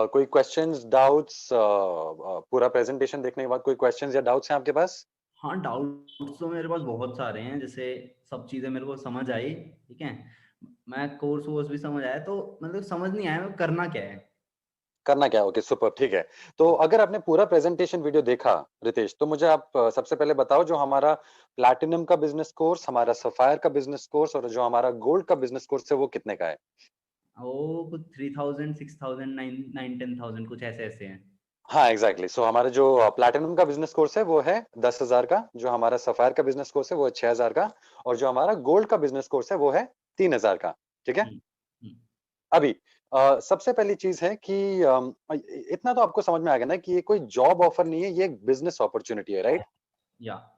कोई questions, doubts, पूरा presentation देखने के बाद कोई क्वेश्चंस या डाउट्स हैं आपके पास? हाँ, डाउट्स तो मेरे पास बहुत सारे हैं, जैसे सब चीज़ें मेरे को समझ आई, ठीक है? मैं कोर्स वोर्स भी समझ आया, तो मतलब समझ नहीं आया करना क्या है? करना क्या है? ओके, सुपर, ठीक है। तो अगर आपने पूरा प्रेजेंटेशन वीडियो देखा रितेश, तो मुझे आप सबसे पहले बताओ, जो हमारा प्लैटिनम का बिजनेस कोर्स, हमारा सफायर का बिजनेस कोर्स और जो हमारा गोल्ड का बिजनेस कोर्स है, वो कितने का है? वो कुछ 3000, 6000, 9, 9, 10,000 कुछ ऐसे-ऐसे हैं। हाँ, एग्जैक्टली। सो हमारा जो प्लैटिनम का बिजनेस कोर्स है वो है 10,000 का, जो हमारा सफायर का बिजनेस कोर्स है वो है 6,000 का, और जो हमारा गोल्ड का बिजनेस कोर्स है वो है 3,000 का। ठीक है? हुँ, हुँ, अभी सबसे पहली चीज है कि इतना तो आपको समझ में आ गया ना कि ये कोई जॉब ऑफर नहीं है, ये एक बिजनेस अपॉर्चुनिटी है, राइट? या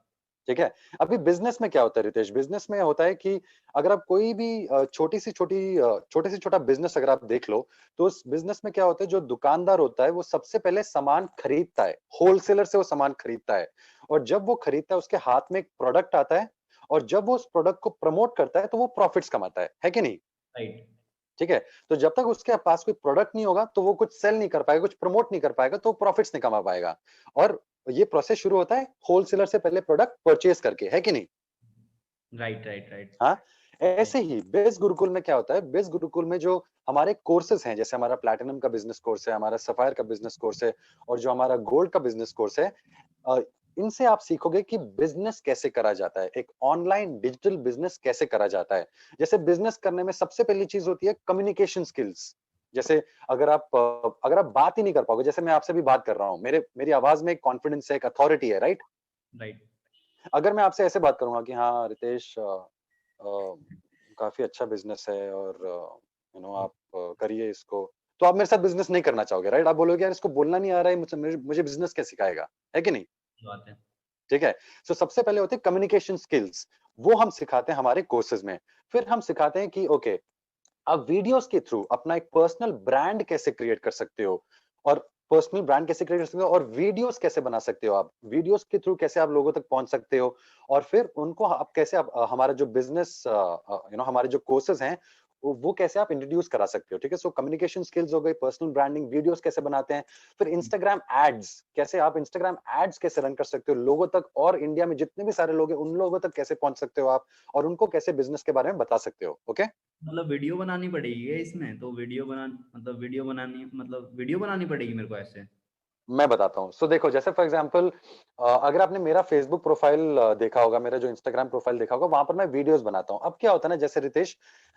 ठीक है। अभी बिजनेस में क्या होता है रितेश? बिजनेस में होता है कि अगर आप कोई भी छोटे से छोटा बिजनेस अगर आप देख लो, तो उस बिजनेस में क्या होता है, जो दुकानदार होता है वो सबसे पहले सामान खरीदता है, होलसेलर से वो सामान खरीदता है, और जब वो खरीदता है उसके हाथ में एक प्रोडक्ट आता है, और जब वो उस प्रोडक्ट को प्रमोट करता है तो वो प्रॉफिट्स कमाता है कि नहीं? राइट, ठीक है। तो जब तक उसके पास कोई प्रोडक्ट नहीं होगा तो वो कुछ सेल नहीं कर पाएगा, कुछ प्रमोट नहीं कर पाएगा, तो प्रॉफिट्स नहीं कमा पाएगा। और ये प्रोसेस शुरू होता है होलसेलर से पहले प्रोडक्ट परचेज करके, है कि नहीं? राइट, राइट, राइट, हाँ, राइट। ऐसे ही बेस गुरुकुल में क्या होता है, बेस गुरुकुल में जो हमारे कोर्सेज हैं, जैसे हमारा प्लैटिनम का बिजनेस कोर्स है, हमारा सफायर का बिजनेस कोर्स है, और जो हमारा गोल्ड का बिजनेस कोर्स है, अ, इनसे आप सीखोगे कि बिजनेस कैसे करा जाता है, एक ऑनलाइन डिजिटल बिजनेस कैसे करा जाता है। जैसे बिजनेस करने में सबसे पहली चीज होती है कम्युनिकेशन स्किल्स। जैसे अगर आप बात ही नहीं कर पाओगे, जैसे मैं आपसे भी बात कर रहा हूँ, मेरे मेरी आवाज में एक कॉन्फिडेंस है, एक अथॉरिटी है, राइट? राइट, अगर मैं आपसे ऐसे बात करूंगा कि हाँ रितेश, अ, काफी अच्छा बिजनेस है, और आप करिए इसको, तो आप मेरे साथ बिजनेस नहीं करना चाहोगे, राइट? आप बोलोगे यार इसको बोलना नहीं आ रहा है, मुझे मुझे बिजनेस क्या सिखाएगा, है कि नहीं? सही बात है। ठीक है। सो सबसे पहले होते हैं कम्युनिकेशन स्किल्स, वो हम सिखाते हैं हमारे कोर्सेज में। फिर हम सिखाते हैं कि ओके, आप वीडियोस के थ्रू अपना एक पर्सनल ब्रांड कैसे क्रिएट कर सकते हो, और पर्सनल ब्रांड कैसे क्रिएट कर सकते हो, और वीडियोस कैसे बना सकते हो, आप वीडियोस के थ्रू कैसे आप लोगों तक पहुंच सकते हो, और फिर उनको आप कैसे हमारा जो बिजनेस हमारे जो कोर्सेज हैं, वो कैसे आप इंट्रोड्यूस करा सकते हो। ठीक है। सो कम्युनिकेशन स्किल्स हो गई, पर्सनल ब्रांडिंग, वीडियोस कैसे बनाते हैं, फिर इंस्टाग्राम एड्स, कैसे आप इंस्टाग्राम एड्स कैसे रन कर सकते हो लोगों तक, और इंडिया में जितने भी सारे लोग हैं उन लोगों तक कैसे पहुंच सकते हो आप, और उनको कैसे बिजनेस के बारे में बता सकते हो। ओके। मतलब वीडियो बनानी पड़ेगी क्या इसमें? तो वीडियो बनानी पड़ेगी मेरे को ऐसे? मैं बताता हूँ। सो देखो, जैसे फॉर एग्जांपल, अगर आपने मेरा फेसबुक प्रोफाइल देखा होगा, मेरा जो इंस्टाग्राम प्रोफाइल देखा होगा, वहां पर मैं वीडियोस बनाता हूँ। अब क्या होता है ना, जैसे रितेश,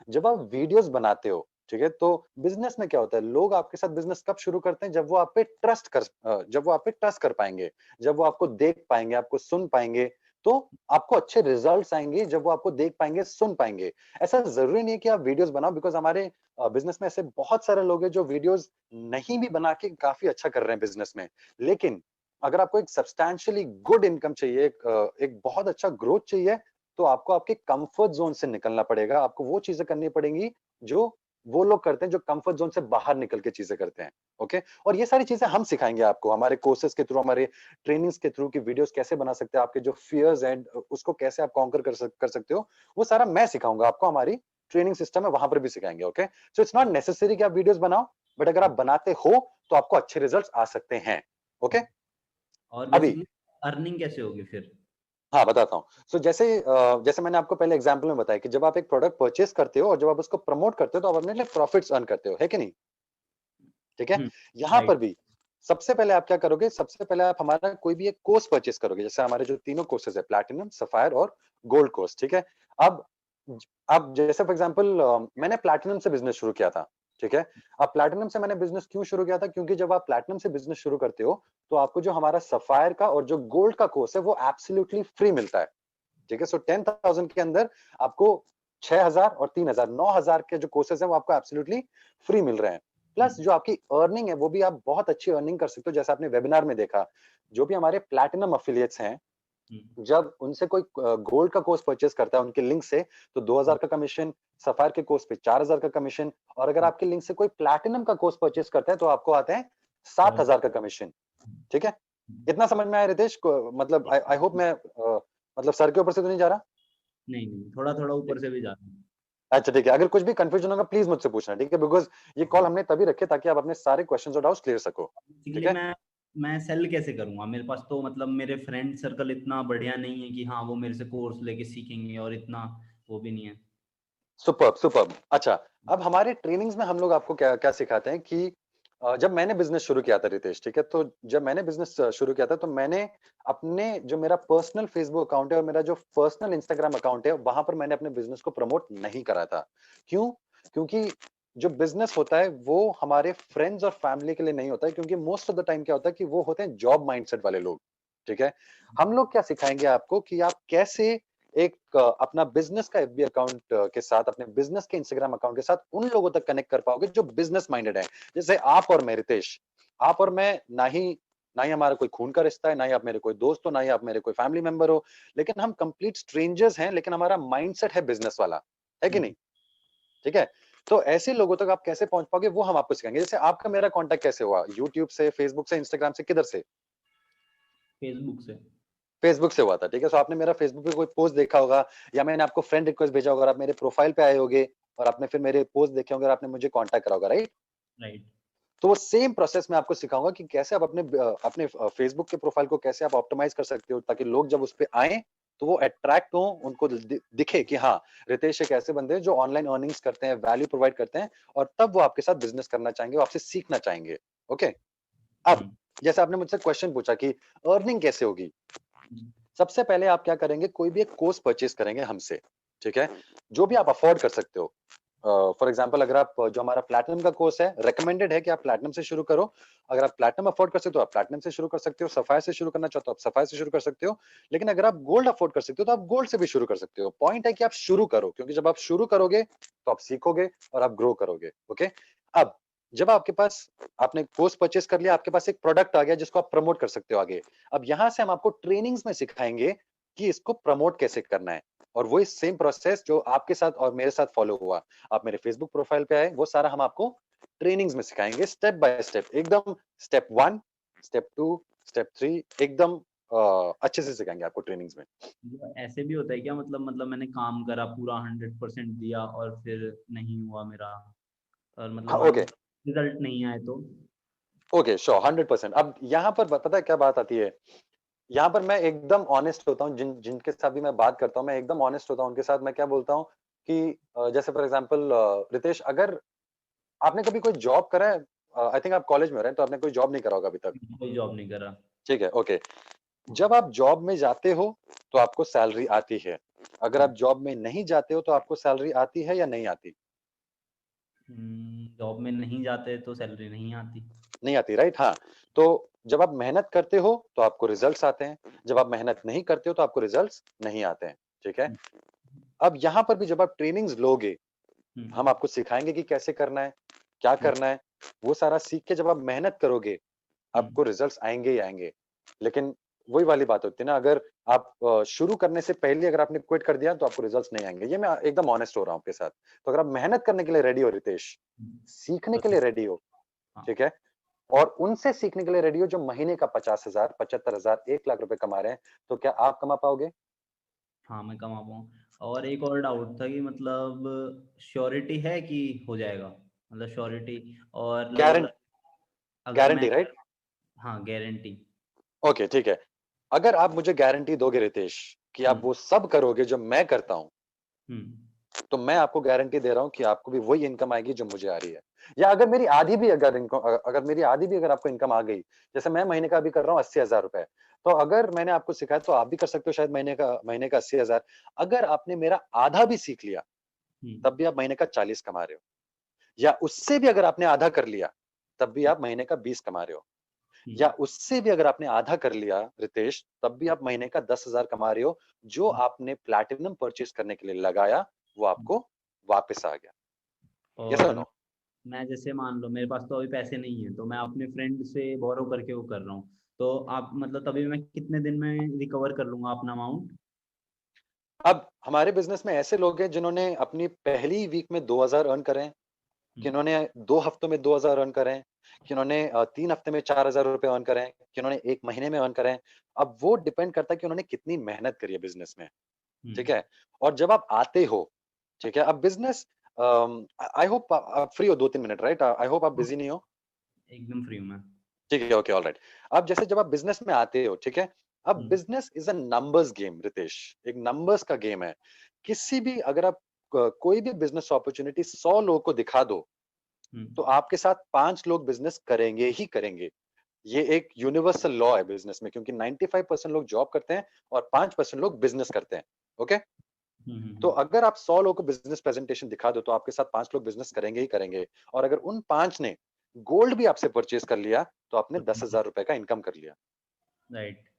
जब आप वीडियोस बनाते हो, ठीक है, तो बिजनेस में क्या होता है, लोग आपके साथ बिजनेस कब शुरू करते हैं, जब वो आप पे ट्रस्ट कर पाएंगे, जब वो आपको देख पाएंगे, आपको सुन पाएंगे, तो आपको अच्छे रिजल्ट्स आएंगे जब वो आपको देख पाएंगे, सुन पाएंगे। ऐसा जरूरी नहीं है कि आप वीडियोस बनाओ, बिकॉज हमारे बिजनेस में ऐसे बहुत सारे लोग हैं जो वीडियोस नहीं भी बना के काफी अच्छा कर रहे हैं बिजनेस में। लेकिन अगर आपको एक सब्सटैंशियली गुड इनकम चाहिए, एक बहुत अच्छा ग्रोथ चाहिए, तो आपको आपके कंफर्ट जोन से निकलना पड़ेगा। आपको वो चीजें करनी पड़ेंगी जो वो लोग करते हैं, जो कंफर्ट जोन से बाहर निकल के चीजें करते हैं। ओके। और ये सारी चीजें हम सिखाएंगे आपको हमारे कोर्सेज के थ्रू, हमारे ट्रेनिंग्स के थ्रू, की वीडियोस कैसे बना सकते हैं, आपके जो फियर्स हैं उसको कैसे आप कॉन्कर कर सकते हो, वो सारा मैं सिखाऊंगा आपको। हमारी ट्रेनिंग सिस्टम है, वहां पर भी सिखाएंगे। Okay. So it's not necessary कि आप वीडियोस बनाओ, बट अगर आप बनाते हो तो आपको अच्छे रिजल्ट्स आ सकते हैं। ओके। और अभी बेसिकली अर्निंग कैसे होगी फिर? हाँ, बताता हूँ। सो जैसे मैंने आपको पहले एग्जांपल में बताया कि जब आप एक प्रोडक्ट परचेज करते हो और जब आप उसको प्रमोट करते हो, तो आप अपने लिए प्रॉफिट्स अर्न करते हो, है कि नहीं? ठीक है। हुँ, यहाँ पर राइट, भी सबसे पहले आप क्या करोगे, सबसे पहले आप हमारा कोई भी एक कोर्स परचेज करोगे, जैसे हमारे जो तीनों कोर्सेज है, प्लैटिनम, सफायर और गोल्ड कोर्स। ठीक है। अब अब जैसे फॉर एग्जांपल, मैंने प्लैटिनम से बिजनेस शुरू किया था। ठीक है। अब प्लैटिनम से मैंने बिजनेस क्यों शुरू किया था, क्योंकि जब आप प्लैटिनम से बिजनेस शुरू करते हो, तो आपको जो हमारा सफायर का और जो गोल्ड का कोर्स है वो एब्सोल्युटली फ्री मिलता है। ठीक है। सो 10,000 के अंदर आपको 6,000 और 3,000, 9,000 के जो कोर्सेज हैं वो आपको एब्सोल्युटली फ्री मिल रहे हैं। हुँ, प्लस जो आपकी अर्निंग है वो भी आप बहुत अच्छी अर्निंग कर सकते हो, जैसे आपने वेबिनार में देखा। जो भी हमारे प्लैटिनम अफिलिएट्स हैं, हुँ, जब उनसे कोई गोल्ड का कोर्स परचेज करता है उनके लिंक से, तो 2,000 हुँ, का कमीशन, सफायर के कोर्स पे 4,000 का कमीशन, और अगर हुँ, आपके लिंक से कोई प्लैटिनम का कोर्स परचेज करता है तो आपको आते हैं 7,000 का कमीशन। ठीक है। हुँ। इतना समझ में आया रितेश को? मतलब आई आई होप मैं मतलब सर के ऊपर से तो नहीं जा रहा? नहीं, नहीं, थोड़ा-थोड़ा ऊपर से भी जा रहा हूँ। अच्छा ठीक है, अगर कुछ भी कन्फ्यूजन होगा प्लीज मुझसे पूछना, ठीक है? बिकॉज़ ये कॉल हमने तभी रखी है ताकि आप अपने सारे क्वेश्चंस और डाउट्स क्लियर सको, ठीक बेसिकली है? मैं सेल कैसे करूँगा? मेरे पास तो मतलब मेरे फ्रेंड सर्कल इतना बढ़िया नहीं है कि हाँ, वो मेरे से कोर्स लेके सीखेंगे और इतना वो भी नहीं है। Superb, superb. अच्छा, अब हमारे ट्रेनिंग्स में हम लोग आपको क्या क्या सिखाते हैं कि जब मैंने बिज़नेस शुरू किया था रितेश, ठीक है? तो जब मैंने बिज़नेस शुरू किया था तो मैंने अपने जो मेरा पर्सनल फ़ेसबुक अकाउंट है और मेरा जो पर्सनल इंस्टाग्राम अकाउंट है, वहाँ पर मैंने अपने बिज़नेस को प्रमोट नहीं करा था। क्यों? क्योंकि जो बिज़नेस होता है वो हमारे फ्रेंड्स और फैमिली के लिए नहीं होता है, क्योंकि मोस्ट ऑफ द टाइम क्या होता है कि वो होते हैं जॉब माइंडसेट वाले लोग, ठीक है? हम लोग क्या सिखाएँगे आपको कि आप कैसे एक अपना बिज़नेस का एफबी अकाउंट के साथ, अपने बिज़नेस के इंस्टाग्राम अकाउंट के साथ उन लोगों तक कनेक्ट कर पाओगे जो बिज़नेस माइंडेड हैं। जैसे आप और मैं रितेश, आप और मैं ना ही हमारा कोई खून का रिश्ता है, ना ही आप मेरे कोई दोस्त हो, ना ही आप मेरे कोई फैमिली मेंबर हो, लेकिन हम कंप्लीट स्ट्रेंजर्स हैं, लेकिन हमारा माइंडसेट है बिज़नेस वाला, है कि हुँ, नहीं? ठीक है? तो ऐसे लोगों तक आप कैसे पहुँच पाओगे वो हम आपको सिखाएँगे। जैसे आपका मेरा कॉन्टैक्ट कैसे हुआ? यूट्यूब से, फेसबुक से, इंस्टाग्राम से, किधर से? फेसबुक से। फेसबुक से हुआ था, ठीक है? सो आपने मेरा फेसबुक पे कोई पोस्ट देखा होगा या मैंने आपको फ्रेंड रिक्वेस्ट भेजा होगा और आप मेरे प्रोफाइल पे आए होंगे और आपने फिर मेरे पोस्ट देखे होंगे और आपने मुझे कॉन्टैक्ट करा होगा, राइट? राइट। तो वो सेम प्रोसेस मैं आपको सिखाऊँगा कि कैसे आप अपने फेसबुक के प्रोफाइल को कैसे आप ऑप्टिमाइज़ कर सकते हो ताकि लोग जब उसपे आएँ, तो वो अट्रैक्ट हों, उनको दिखे कि हाँ, रितेश एक ऐसे बंदे हैं जो ऑनलाइन अर्निंग्स करते हैं, वैल्यू प्रोवाइड करते हैं और तब वो आपके साथ बिज़नेस करना चाहेंगे, वो आपसे सीखना चाहेंगे, ओके? अब हुँ, जैसे आपने मुझसे क्वेश्चन पूछा कि अर्निंग कैसे होगी? हुँ, सबसे पहले आप क्या करेंगे, कोई भी एक कोर्स परचेज़ करेंगे हमसे, ठीक है? जो भी आप अफ़ोर्ड कर सकते हो। फॉर एग्ज़ाम्पल अगर आप जो हमारा प्लैटिनम का कोर्स है, रिकमेंडेड है कि आप प्लैटिनम से शुरू करो। अगर आप प्लैटिनम अफ़ोर्ड कर सकते हो, आप प्लैटिनम से शुरू कर सकते हो, सफ़ायर से शुरू करना चाहते हो, आप सफ़ायर से शुरू कर सकते हो। लेकिन अगर आप गोल्ड अफ़ोर्ड कर सकते हो, तो आप गोल्ड से भी शुरू कर सकते हो। पॉइंट है कि आप शुरू करो, क्योंकि जब आप शुरू करोगे, तो आप सीखोगे और आप ग्रो करोगे, ओके? अब जब आपके पास आपने कोर्स परचेज़ कर लिया, आपके पास एक प्रोडक्ट आ गया जिसको आप प्रमोट कर सकते हो आगे। अब यहाँ से हम आपको ट्रेनिंग्स में सिखाएँगे कि इसको प्रमोट कैसे करना है और वही सेम प्रोसेस जो आपके साथ और मेरे साथ फॉलो हुआ। आप मेरे फेसबुक प्रोफाइल पे आए, वो सारा हम आपको ट्रेनिंग्स में सिखाएँगे स्टेप बाय स्टेप, एकदम स्टेप 1, स्टेप 2, स्टेप 3 एकदम अच्छे से सिखाएँगे आपको ट्रेनिंग्स में। मतलब ऐसे भी होता है क्या? मतलब मैंने काम करा पूरा 100% दिया और फिर नहीं हुआ मेरा और मतलब हाँ, मान ओके, रिज़ल्ट नहीं आए तो? Okay, sure 100%। अब यहाँ पर पता है क्या बात आती है? यहाँ पर मैं एकदम ऑनेस्ट होता हूँ, जिनके साथ भी मैं बात करता हूँ, मैं एकदम ऑनेस्ट होता हूँ उनके साथ। मैं क्या बोलता हूँ कि जैसे फॉर एग्ज़ाम्पल रितेश, अगर आपने कभी कोई जॉब करा है? आई थिंक आप कॉलेज में हो, राइट? तो आपने कोई जॉब नहीं करा होगा अभी तक। कोई जॉब नहीं करा। ठीक है, ओके। जब आप जॉब में जाते हो, तो आपको सैलरी आती है। अगर हुँ, आप जॉब में नहीं जाते हो, तो आपको सैलरी आती है या नहीं आती? जॉब में नहीं जाते तो सैलरी नहीं आती। नहीं आती, राइट? हाँ। तो जब आप मेहनत करते हो, तो आपको रिज़ल्ट्स आते हैं। जब आप मेहनत नहीं करते हो, तो आपको रिज़ल्ट्स नहीं आते हैं। ठीक है? हुँ, अब यहाँ पर भी जब आप ट्रेनिंग्स लोगे, हुँ, हम आपको सिखाएँगे कि कैसे करना है, क्या हुँ, करना है। वो सारा सीख के जब आप मेहनत करोगे, हुँ, आपको रिजल्ट्स आएँगे ही आएँगे। लेकिन वही वाली बात होती है ना, अगर आप शुरू करने से पहले अगर आपने क्विट कर दिया तो आपको रिजल्ट्स नहीं आएँगे। ये मैं एकदम ऑनेस्ट हो रहा हूँ आपके साथ। तो अगर आप मेहनत करने के लिए रेडी हो रितेश, हुँ, सीखने तो के लिए रेडी हो, हाँ, ठीक है? और उनसे सीखने के लिए रेडी हो जो महीने का 50,000, 75,000, 1 लाख रुपए कमा रहे हैं, तो क्या आप कमा पाओगे? हाँ, मैं कमा पाऊँ। और एक और डाउट था कि मतलब श्योरिटी है कि हो जाएगा? मतलब श्योरिटी और लाइक गारंट अगर मैं गारंटी राइट? हाँ, गारंटी। ओके, ठीक है। अगर आप मुझे गारंटी दोगे रितेश कि हुँ, आप वो सब करोगे जो मैं करता हूँ, हुँ, तो मैं आपको गारंटी दे रहा हूँ कि आपको भी वही इनकम आएगी जो मुझे आ रही है। या अगर मेरी आधी भी अगर आपको इनकम आ गई, जैसे मैं महीने का अभी कर रहा हूँ 80,000 रुपए, तो अगर मैंने आपको सिखाया तो आप भी कर सकते हो शायद महीने का 80,000। अगर आपने मेरा आधा भी सीख लिया, हुँ, तब भी आप महीने का 40 कमा रहे हो। या उससे भी अगर आपने आधा कर लिया, तब भी हुँ, आप महीने का 20 कमा रहे हो। हुँ, या उससे भी अगर आपने आधा कर लिया रितेश, तब भी आप महीने का 10,000 कमा रहे हो। जो हुँ, आपने प्लैटिनम परचेज़ करने के लिए लगाया, वो हुँ। आपको वापस आ गया। यस और और नो? मैं जैसे मान लो मेरे पास तो अभी पैसे नहीं है, तो मैं अपने फ्रेंड से बोरो करके वो कर रहा हूँ। तो आप मतलब तभी मैं कितने दिन में रिकवर कर लूँगा अपना अमाउंट? अब हमारे बिज़नेस में ऐसे लोग हैं जिन्होंने अपनी पहली वीक में 2,000 अर्न करे हैं, हुँ, किन्होंने 2 हफ्तों में 2,000 अर्न करे हैं, किन्होंने 3 हफ्ते में 4,000 रुपए अर्न करे हैं, किन्होंने 1 महीने में अर्न करे हैं। अब वो डिपेंड करता है कि उन्होंने कितनी मेहनत करी है बिज़नेस में, हुँ, ठीक है? और जब आप आते हो ठीक है? अब बिज़नेस आई होप आप फ्री हो 2-3 मिनट, राइट? आई होप आप बिज़ी नहीं हो? एकदम फ्री हूँ मैं। ठीक है, ओके, ऑलराइट। अब जैसे जब आप बिज़नेस में आते हो, ठीक है? अब हुँ, business is a numbers game Ritesh, एक नंबर्स का गेम है। किसी भी अगर आप कोई भी बिज़नेस अपॉर्च्युनिटी 100 लोगों को दिखा दो, हुँ, तो आपके साथ 5 लोग बिज़नेस करेंगे ही करेंगे। ये एक यूनिवर्सल लॉ है बिज़नेस में, क्योंकि 95% लोग जॉब करते हैं और 5% लोग बिज़नेस करते हैं, ओके? हुँ, हुँ, तो हुँ। अगर आप 100 लोगों को बिज़नेस प्रेज़ेंटेशन दिखा दो, तो आपके साथ 5 लोग बिज़नेस करेंगे ही करेंगे, और अगर उन 5 ने गोल्ड भी आपसे परचेज़ कर लिया, तो आपने ₹10,000 का इनकम कर लिया। राइट।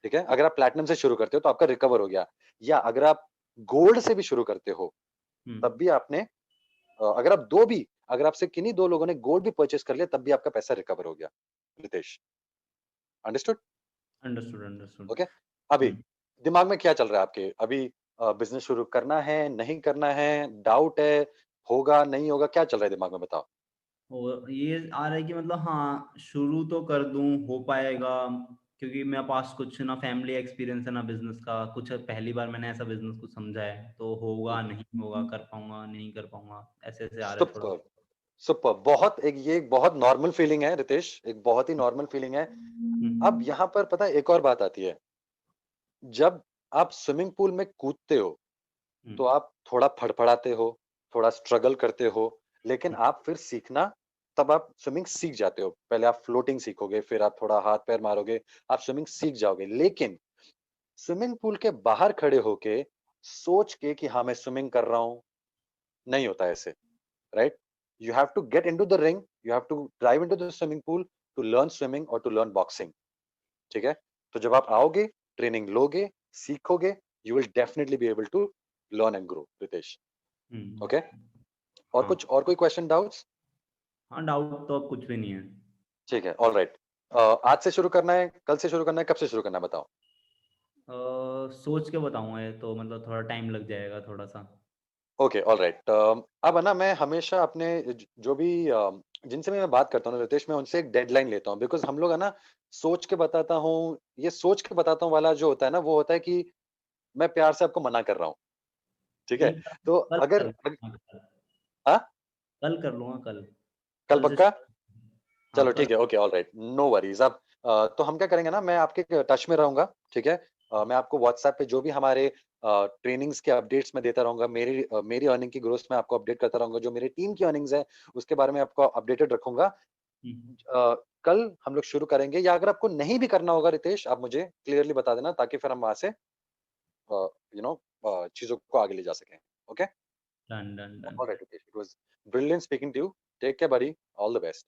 ठीक है? अगर आप प्लैटिनम से शुरू करते हो तो आपका रिकवर हो गया, या अगर आप गोल्ड से भी शुरू करते हो, हुँ, तब भी आपने अगर आप 2 भी अगर आपसे किन्हीं 2 लोगों ने गोल्ड भी परचेज़ कर लिया, तब भी आपका पैसा रिकवर हो गया, Ritesh. Understood? Understood, understood. Okay? अभी हुँ, दिमाग में क्या चल रहा है आपके? अभी बिज़नेस शुरू करना है, नहीं करना है, डाउट है, होगा, नहीं होगा, क्या चल रहा है दिमाग में बताओ? और ये आ रहा है कि मतलब हाँ, शुरू तो कर दूँ, हो पाएगा क्योंकि मेरे पास कुछ ना फैमिली एक्सपीरियंस है ना बिज़नेस का, कुछ पहली बार मैंने ऐसा बिज़नेस कुछ समझा है, तो हुँ, होगा, हुँ। नहीं होगा, कर पाऊँगा, नहीं कर पाऊँगा, ऐसे-ऐसे आ रहा है थोड़ा। सुपर्ब! सुपर्ब! बहुत एक ये एक बहुत नॉर्मल फीलिंग है रितेश, एक बहुत ही नॉर्मल फीलिंग है। अब हुँ, यहाँ पर पता है एक और बात आती है। जब आप स्विमिंग पूल में कूदते हो, हुँ, तो आप थोड़ा फड़फड़ाते हो, थोड़ा स्ट्रगल करते हो, लेकिन हुँ, आप फिर सीखना तब आप स्विमिंग सीख जाते हो। पहले आप फ्लोटिंग सीखोगे, फिर आप थोड़ा हाथ-पैर मारोगे, आप स्विमिंग सीख जाओगे। लेकिन स्विमिंग पूल के बाहर खड़े होके सोच के कि हाँ, मैं स्विमिंग कर रहा हूँ, नहीं होता ऐसे, right? You have to get into the ring, you have to dive into the swimming pool to learn swimming or to learn boxing, ठीक है? तो जब आप आओगे, ट्रेनिंग लोगे, सीखोगे, you will definitely be able to learn and grow, Ritesh, हुँ, okay? और हाँ। कुछ और कोई क्वेश्चन, डाउट्स? हाँ, डाउट तो अब कुछ भी नहीं है। ठीक है, ऑलराइट। आज से शुरू करना है, कल से शुरू करना है, कब से शुरू करना है बताओ? सोच के बताऊँगा ये तो मतलब थोड़ा टाइम लग जाएगा थोड़ा-सा। Okay, alright. अब है ना, मैं हमेशा अपने जो भी जिनसे भी मैं बात करता हूँ ना रितेश, मैं उनसे एक डेडलाइन लेता हूँ, बिकॉज़ हम लोग है ना, सोच के बताता हूँ, ये सोच के बताता हूँ वाला जो होता है ना, वो होता है कि मैं प्यार से आपको मना कर रहा हूँ, ठीक है? नहीं, तो कल कर अगर लूँगा कल। हाँ? कल कर लूँगा कल। कल कल से पक्का? हाँ, चलो कल ठीक है, ओके, ऑलराइट, नो वरीज़। अब तो हम क्या करेंगे ना, मैं आपके टच में रहूँगा, ठीक है? मैं आपको व्हाट्सएप पे जो भी हमारे ट्रेनिंग्स के अपडेट्स मैं देता रहूँगा, मेरी अर्निंग की ग्रोथ में आपको अपडेट करता रहूँगा, जो मेरी टीम की अर्निंग्स है, उसके बारे में आपको अपडेटेड रखूँगा। हुँ, कल हम लोग शुरू करेंगे, या अगर आपको नहीं भी करना होगा रितेश, आप मुझे क्लियरली बता देना, ताकि फिर हम वहाँ से यू नो चीज़ों को आगे ले जा सकें। Okay? Done, done, done. Alright Ritesh, it was brilliant speaking to you. Take care buddy, all the best.